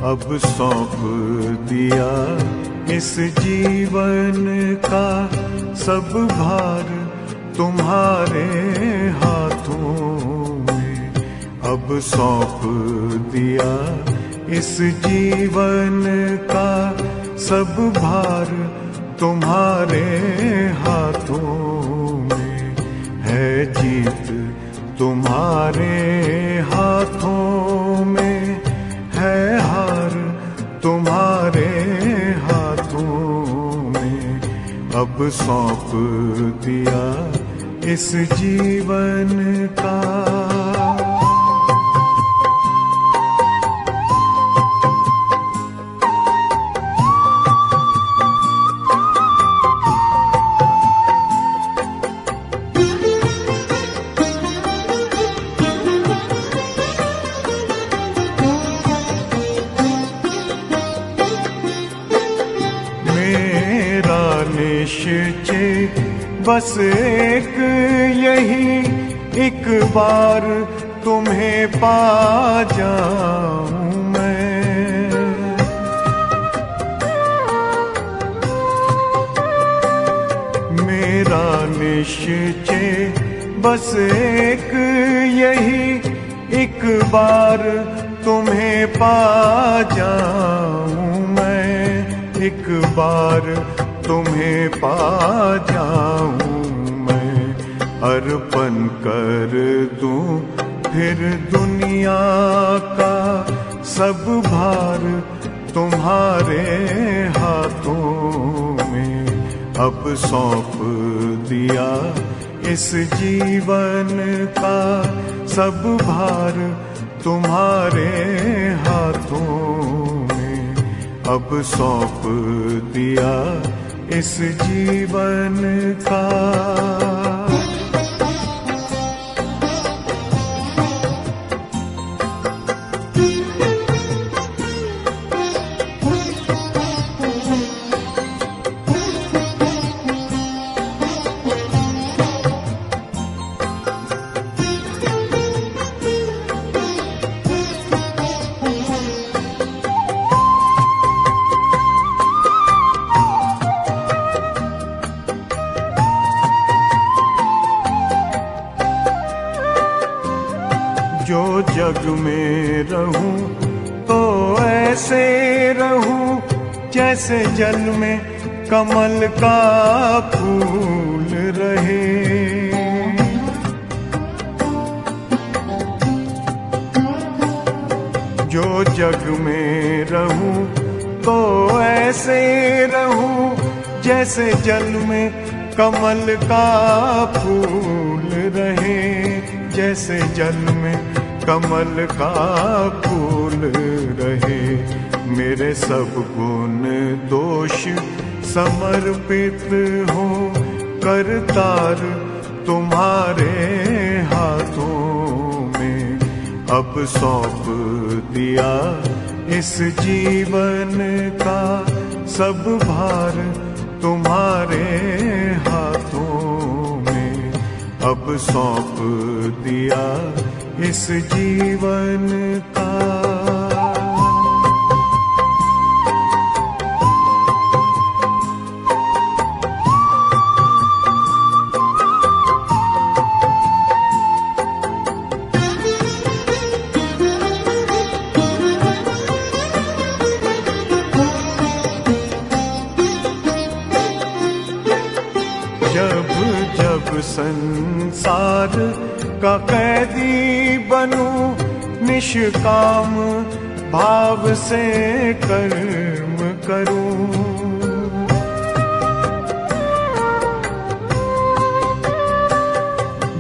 अब सौंप दिया इस जीवन का सब भार तुम्हारे हाथों में। अब सौंप दिया इस जीवन का सब भार तुम्हारे हाथों में। है जीत तुम्हारे हाथों में, है हार तुम्हारे हाथों में। अब सौंप दिया इस जीवन का। निश्चय बस एक यही, एक बार तुम्हें पा जाऊं मैं। मेरा निश्चय बस एक यही, एक बार तुम्हें पा जाऊं मैं। एक बार तुम्हें पा जाऊं मैं। अर्पण कर दूं फिर दुनिया का सब भार तुम्हारे हाथों में। अब सौंप दिया इस जीवन का सब भार तुम्हारे हाथों में। अब सौंप दिया इस जीवन का। जो जग में रहूं तो ऐसे रहूं जैसे जल में कमल का फूल रहे। जो जग में रहूं तो ऐसे रहूं जैसे जल में कमल का फूल रहे। जैसे जल में कमल का फूल रहे। मेरे सब गुण दोष समर्पित हो करतार तुम्हारे हाथों में। अब सौंप दिया इस जीवन का सब भार तुम्हारे हाथों में। अब सौंप दिया इस जीवन का। जब जब संसार का कैदी बनूं निष्काम भाव से कर्म करूं।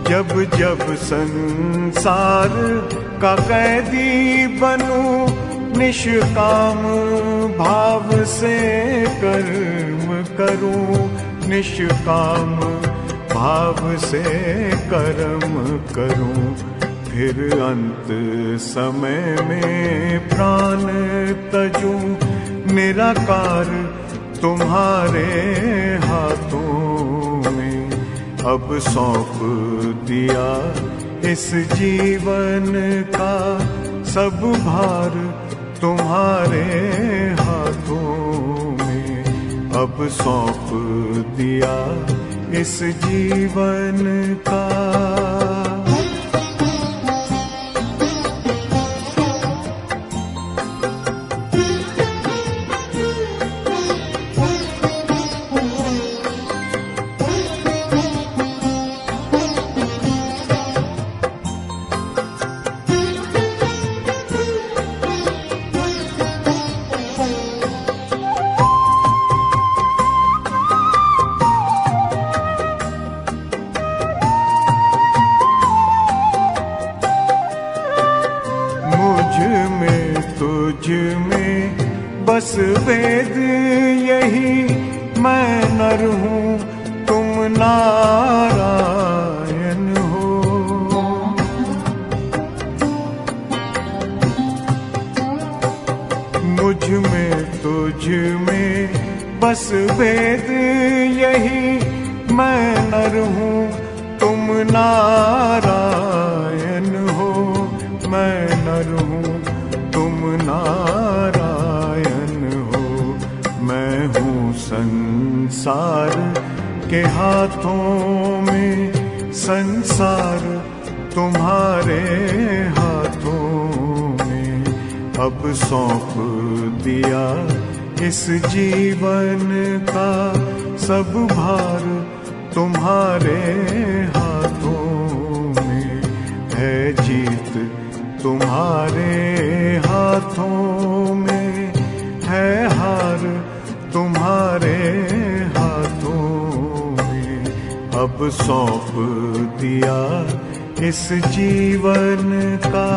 जब जब संसार का कैदी बनूं निष्काम भाव से कर्म करूं। निष्काम भाव से कर्म करूं। फिर अंत समय में प्राण तजूं निराकार तुम्हारे हाथों में। अब सौंप दिया इस जीवन का सब भार तुम्हारे हाथों में अब सौंप दिया इस जीवन का। तुझ में बस वेद यही, मैं नर हूँ तुम नारायण हो। मुझ में तुझ में बस वेद यही, मैं नर हूँ तुम नारायण हो। मैं नर हूँ तुम नारायण हो। मैं हूँ संसार के हाथों में, संसार तुम्हारे हाथों में अब सौंप दिया इस जीवन का। सब भार तुम्हारे हाथों में है, जीत तुम्हारे हाथों में है, हार तुम्हारे हाथों में अब सौंप दिया इस जीवन का।